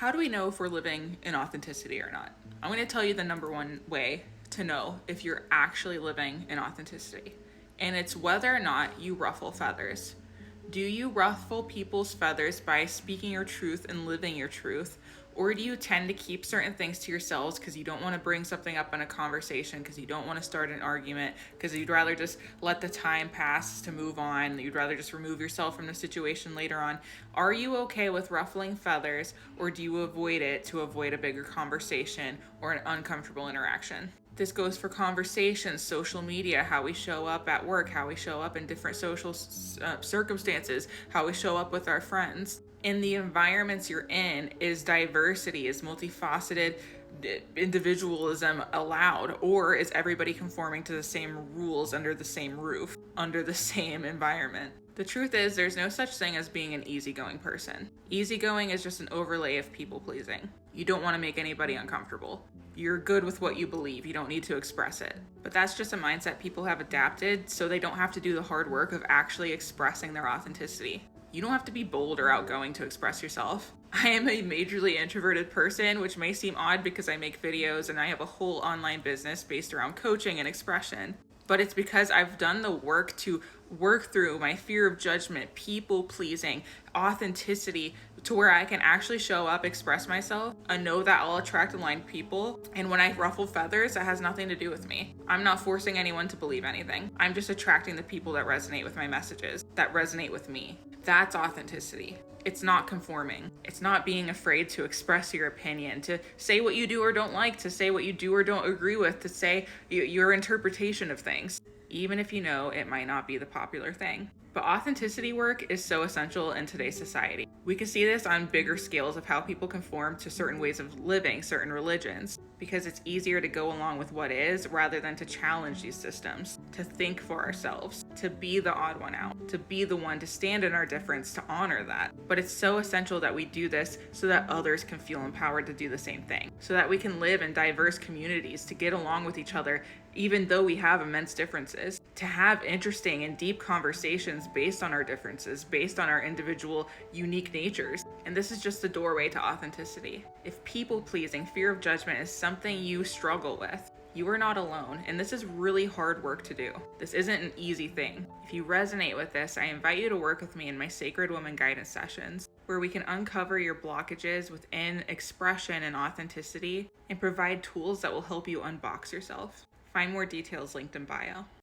How do we know if we're living in authenticity or not? I'm going to tell you the number one way to know if you're actually living in authenticity, and it's whether or not you ruffle feathers. Do you ruffle people's feathers by speaking your truth and living your truth? Or do you tend to keep certain things to yourselves because you don't want to bring something up in a conversation, because you don't want to start an argument, because you'd rather just let the time pass to move on, you'd rather just remove yourself from the situation later on? Are you okay with ruffling feathers, or do you avoid it to avoid a bigger conversation or an uncomfortable interaction? This goes for conversations, social media, how we show up at work, how we show up in different social circumstances, how we show up with our friends. In the environments you're in, is diversity, is multifaceted individualism allowed, or is everybody conforming to the same rules under the same roof, under the same environment? The truth is, there's no such thing as being an easygoing person. Easygoing is just an overlay of people pleasing. You don't want to make anybody uncomfortable. You're good with what you believe. You don't need to express it. But that's just a mindset people have adapted so they don't have to do the hard work of actually expressing their authenticity. You don't have to be bold or outgoing to express yourself. I am a majorly introverted person, which may seem odd because I make videos and I have a whole online business based around coaching and expression. But it's because I've done the work to work through my fear of judgment, people pleasing, authenticity, to where I can actually show up, express myself, and know that I'll attract aligned people. And when I ruffle feathers, that has nothing to do with me. I'm not forcing anyone to believe anything. I'm just attracting the people that resonate with my messages, that resonate with me. That's authenticity. It's not conforming. It's not being afraid to express your opinion, to say what you do or don't like, to say what you do or don't agree with, to say your interpretation of things, even if you know it might not be the popular thing. But authenticity work is so essential in today's society. We can see this on bigger scales of how people conform to certain ways of living, certain religions, because it's easier to go along with what is rather than to challenge these systems, to think for ourselves, to be the odd one out, to be the one to stand in our difference, to honor that. But it's so essential that we do this so that others can feel empowered to do the same thing, so that we can live in diverse communities, to get along with each other, even though we have immense differences, to have interesting and deep conversations based on our differences, based on our individual unique natures. And this is just the doorway to authenticity. If people pleasing, fear of judgment is something you struggle with, you are not alone, and this is really hard work to do. This isn't an easy thing. If you resonate with this, I invite you to work with me in my Sacred Woman Guidance sessions, where we can uncover your blockages within expression and authenticity and provide tools that will help you unbox yourself. Find more details linked in bio.